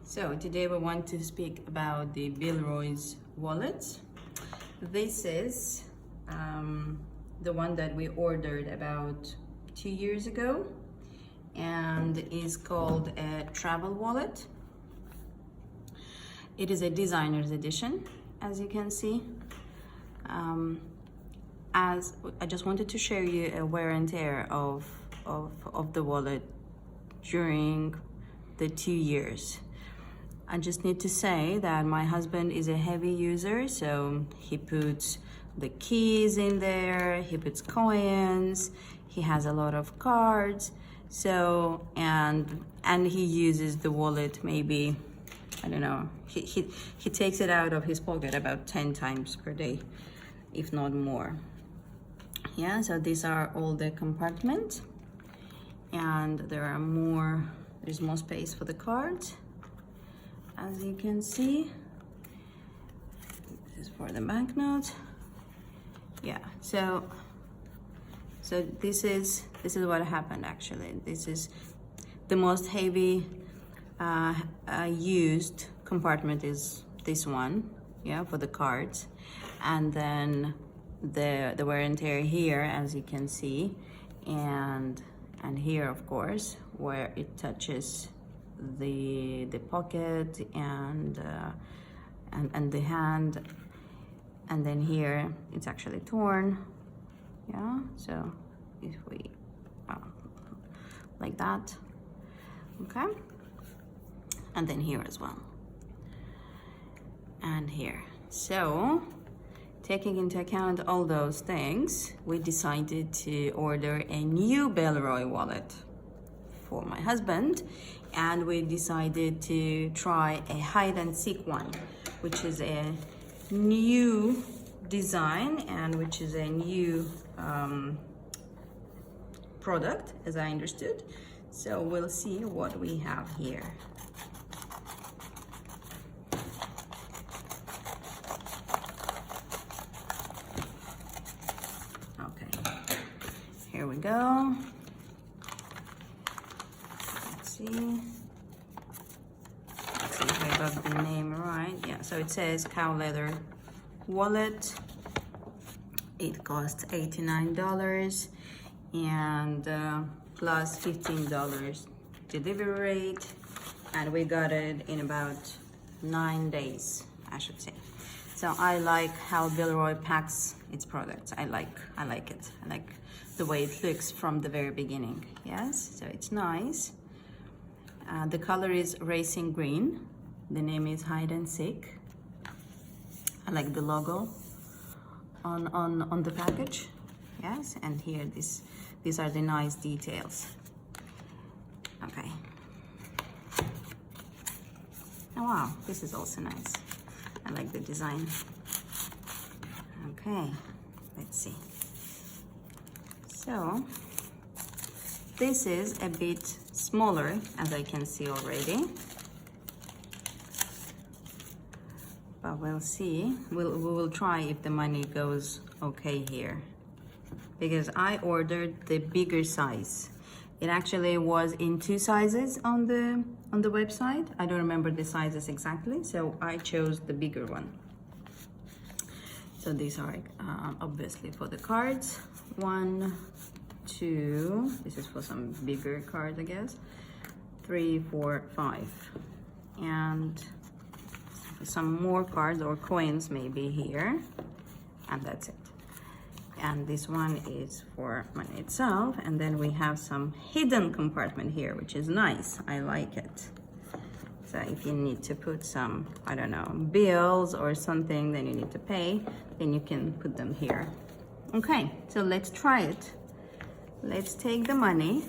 So today we want to speak about the Bellroy's wallet. This is the one that we ordered about 2 years ago and is called a travel wallet. It is a designer's edition, as you can see. As I just wanted to show you a wear and tear of the wallet during the 2 years. I just need to say that my husband is a heavy user, so he puts the keys in there, he puts coins, he has a lot of cards, so and he uses the wallet maybe, I don't know, he takes it out of his pocket about 10 times per day, if not more. Yeah, so these are all the compartments, and there's more space for the cards. As you can see, this is for the banknotes. Yeah, so this is what happened actually. This is the most heavy used compartment is this one, yeah, for the cards, and then the wear and tear here, as you can see, and here, of course, where it touches the pocket and the hand, and then here it's actually torn. Yeah, so if we like that, okay, and then here as well, and here. So taking into account all those things, we decided to order a new Bellroy wallet for my husband, and we decided to try a hide-and-seek one, which is a new design and which is a new product, as I understood. So we'll see what we have here. Okay, here we go. Let's see if I got the name right. Yeah, so it says cow leather wallet. It costs $89 and plus $15 delivery rate, and we got it in about 9 days, I should say. So I like how Bellroy packs its products. I like it. I like the way it looks from the very beginning. Yes, so it's nice. The color is racing green. The name is Hide&Seek. I like the logo on the package. Yes, and here these are the nice details. Okay. Oh wow, this is also nice. I like the design. Okay, let's see. So this is a bit smaller, as I can see already, but we'll see. We will try if the money goes okay here, because I ordered the bigger size. It actually was in 2 sizes on the website. I don't remember the sizes exactly, so I chose the bigger one. So these are obviously for the cards. 1, 2, this is for some bigger cards, I guess. 3, 4, 5, and some more cards or coins maybe here, and that's it. And this one is for money itself, and then we have some hidden compartment here, which is nice. I like it. So if you need to put some, I don't know, bills or something, then you need to pay, then you can put them here. Okay, so let's try it. Let's take the money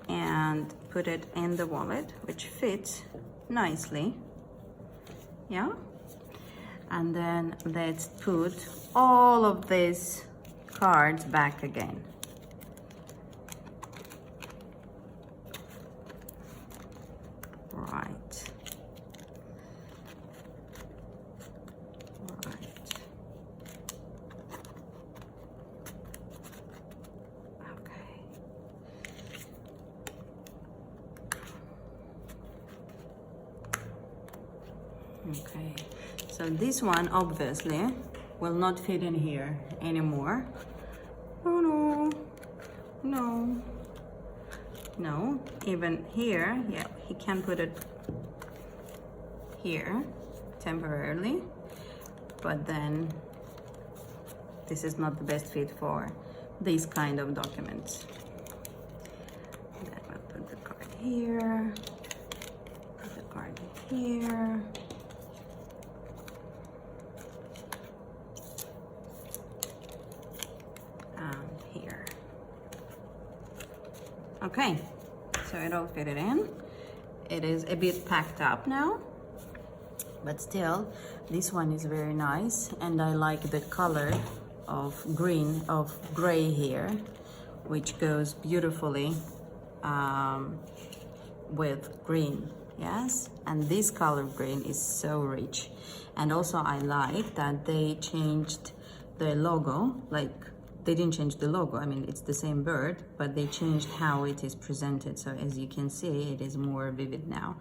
and put it in the wallet, which fits nicely. Yeah, and then let's put all of these cards back again. Right. Okay. Okay, so this one obviously will not fit in here anymore. Oh no, no, no, even here, yeah, he can put it here temporarily, but then this is not the best fit for these kind of documents. Then we'll put the card here, put the card here. And here. Okay, so it all fitted in. It is a bit packed up now, but still, this one is very nice, and I like the color of gray here, which goes beautifully with green. Yes, and this color of green is so rich. And also I like that they changed the logo. Like, they didn't change the logo, I mean it's the same bird, but they changed how it is presented. So as you can see, it is more vivid now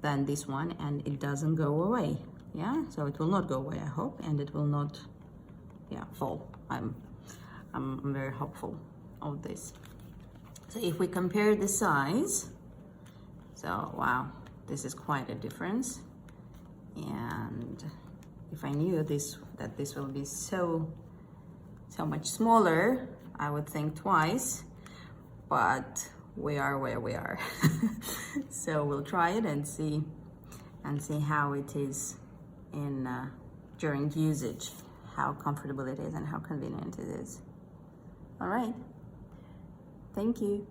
than this one, and it doesn't go away. Yeah, so it will not go away, I hope, and it will not, yeah, fall. I'm very hopeful of this. So if we compare the size, so wow, this is quite a difference. And if I knew that this will be so much smaller, I would think twice, but we are where we are. So we'll try it and see how it is in during usage, how comfortable it is and how convenient it is. All right, thank you.